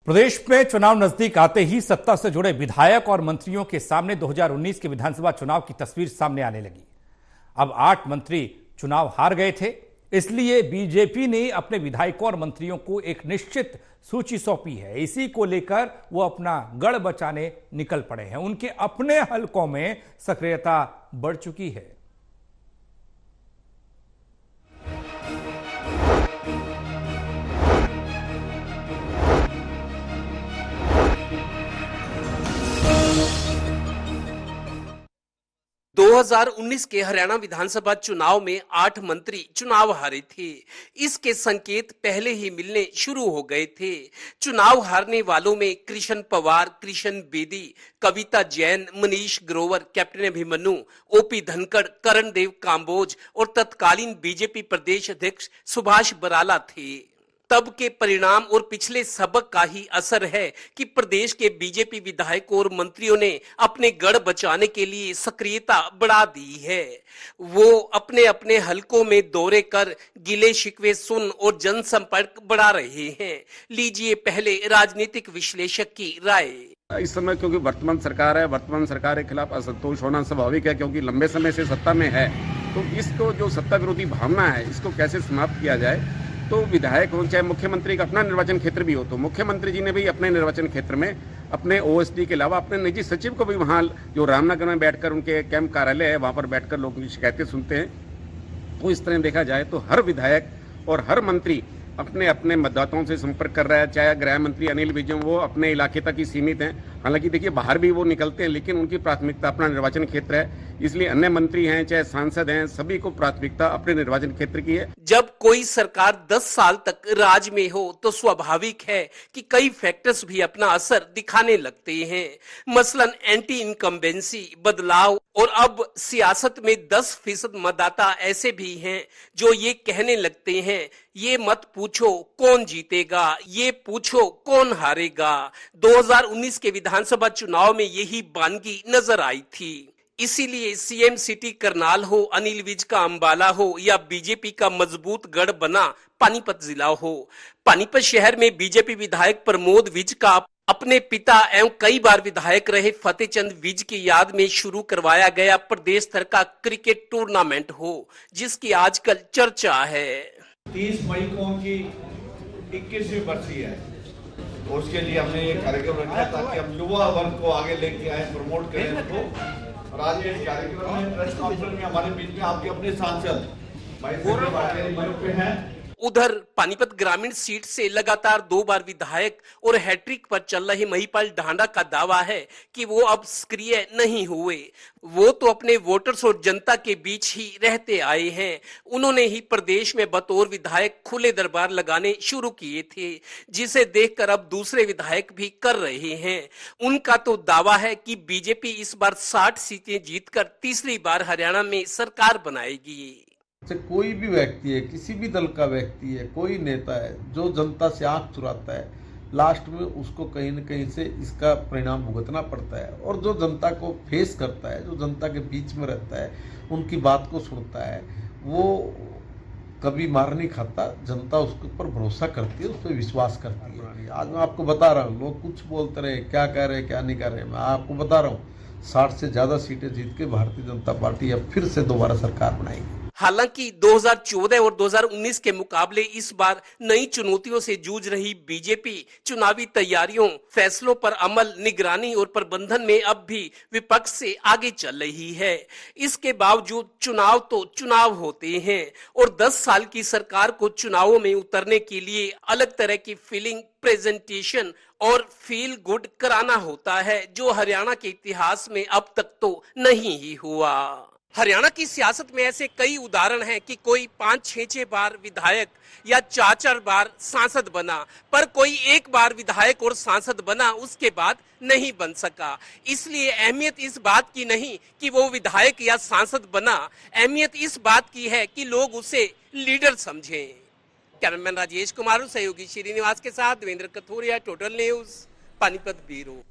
प्रदेश में चुनाव नजदीक आते ही सत्ता से जुड़े विधायक और मंत्रियों के सामने 2019 के विधानसभा चुनाव की तस्वीर सामने आने लगी। अब 8 मंत्री चुनाव हार गए थे, इसलिए बीजेपी ने अपने विधायकों और मंत्रियों को एक निश्चित सूची सौंपी है। इसी को लेकर वो अपना गढ़ बचाने निकल पड़े हैं। उनके अपने हलकों में सक्रियता बढ़ चुकी है। दो 2019 के हरियाणा विधानसभा चुनाव में 8 मंत्री चुनाव हारे थे। इसके संकेत पहले ही मिलने शुरू हो गए थे। चुनाव हारने वालों में कृष्ण पवार, कृष्ण बेदी, कविता जैन, मनीष ग्रोवर, कैप्टन अभिमन्यु, ओपी धनखड़, करणदेव काम्बोज और तत्कालीन बीजेपी प्रदेश अध्यक्ष सुभाष बराला थे। तब के परिणाम और पिछले सबक का ही असर है कि प्रदेश के बीजेपी विधायकों और मंत्रियों ने अपने गढ़ बचाने के लिए सक्रियता बढ़ा दी है। वो अपने अपने हलकों में दौरे कर गिले शिकवे सुन और जनसंपर्क बढ़ा रहे हैं। लीजिए पहले राजनीतिक विश्लेषक की राय। इस समय क्योंकि वर्तमान सरकार के खिलाफ असंतोष होना स्वाभाविक है, क्योंकि लंबे समय से सत्ता में है। तो इसको जो सत्ता विरोधी भावना है, इसको कैसे समाप्त किया जाए। तो विधायक हो चाहे मुख्यमंत्री का अपना निर्वाचन क्षेत्र भी हो, तो मुख्यमंत्री जी ने भी अपने निर्वाचन क्षेत्र में अपने ओएसडी के अलावा अपने निजी सचिव को भी वहाँ जो रामनगर में बैठकर उनके कैंप कार्यालय है वहाँ पर बैठकर लोगों की शिकायतें सुनते हैं। तो इस तरह देखा जाए तो हर विधायक और हर मंत्री अपने अपने मतदाताओं से संपर्क कर रहा है। चाहे गृह मंत्री अनिल विज वो अपने इलाके तक ही सीमित हैं, हालांकि देखिए बाहर भी वो निकलते हैं, लेकिन उनकी प्राथमिकता अपना निर्वाचन क्षेत्र है। इसलिए अन्य मंत्री हैं चाहे सांसद हैं, सभी को प्राथमिकता अपने निर्वाचन क्षेत्र की है। जब कोई सरकार 10 साल तक राज में हो तो स्वाभाविक है कि कई फैक्टर्स भी अपना असर दिखाने लगते हैं। मसलन एंटी इनकम्बेंसी, बदलाव और अब सियासत में 10% मतदाता ऐसे भी हैं जो ये कहने लगते हैं, ये मत पूछो कौन जीतेगा, ये पूछो कौन हारेगा। 2019 के विधानसभा चुनाव में यही बानगी नजर आई थी। इसीलिए सीएम सिटी करनाल हो, अनिल विज का अंबाला हो या बीजेपी का मजबूत गढ़ बना पानीपत जिला हो। पानीपत शहर में बीजेपी विधायक प्रमोद विज का अपने पिता एवं कई बार विधायक रहे फतेहचंद विज की याद में शुरू करवाया गया प्रदेश स्तर का क्रिकेट टूर्नामेंट हो, जिसकी आजकल चर्चा है। 30 मई को उनकी 21वीं बरसी है और उसके लिए हमने ये कार्यक्रम रखा ताकि हम युवा वर्ग को आगे लेके आए, प्रमोट करें उनको। और आज इस कार्यक्रम में प्रेस कॉन्फ्रेंस में हमारे बीच में आपके अपने सांसद भाई पे हैं। उधर पानीपत ग्रामीण सीट से लगातार 2 बार विधायक और हैट्रिक पर चल रहे महिपाल ढांडा का दावा है कि वो अब सक्रिय नहीं हुए। वो तो अपने वोटर्स और जनता के बीच ही रहते आए हैं। उन्होंने ही प्रदेश में बतौर विधायक खुले दरबार लगाने शुरू किए थे, जिसे देखकर अब दूसरे विधायक भी कर रहे हैं। उनका तो दावा है कि बीजेपी इस बार 60 सीटें जीतकर तीसरी बार हरियाणा में सरकार बनाएगी। कोई भी व्यक्ति है, किसी भी दल का व्यक्ति है, कोई नेता है जो जनता से आंख चुराता है, लास्ट में उसको कहीं न कहीं से इसका परिणाम भुगतना पड़ता है। और जो जनता को फेस करता है, जो जनता के बीच में रहता है, उनकी बात को सुनता है, वो कभी मार नहीं खाता। जनता उसके ऊपर भरोसा करती है, उस पर विश्वास करती है। आज मैं आपको बता रहा हूँ, लोग कुछ बोलते रहे, क्या कह रहे क्या नहीं कर रहे, मैं आपको बता रहा हूँ 60 से ज्यादा सीटें जीत के भारतीय जनता पार्टी अब फिर से दोबारा सरकार बनाएगी। हालांकि 2014 और 2019 के मुकाबले इस बार नई चुनौतियों से जूझ रही बीजेपी चुनावी तैयारियों, फैसलों पर अमल, निगरानी और प्रबंधन में अब भी विपक्ष से आगे चल रही है। इसके बावजूद चुनाव तो चुनाव होते हैं और 10 साल की सरकार को चुनावों में उतरने के लिए अलग तरह की फीलिंग, प्रेजेंटेशन और फील गुड कराना होता है, जो हरियाणा के इतिहास में अब तक तो नहीं ही हुआ। हरियाणा की सियासत में ऐसे कई उदाहरण हैं कि कोई 5-6 बार विधायक या 4 बार सांसद बना, पर कोई एक बार विधायक और सांसद बना, उसके बाद नहीं बन सका। इसलिए अहमियत इस बात की नहीं कि वो विधायक या सांसद बना, अहमियत इस बात की है कि लोग उसे लीडर समझें। कैमरामैन राजेश कुमार, सहयोगी श्रीनिवास के साथ Devendra Kathoria, total news, Panipat bureau.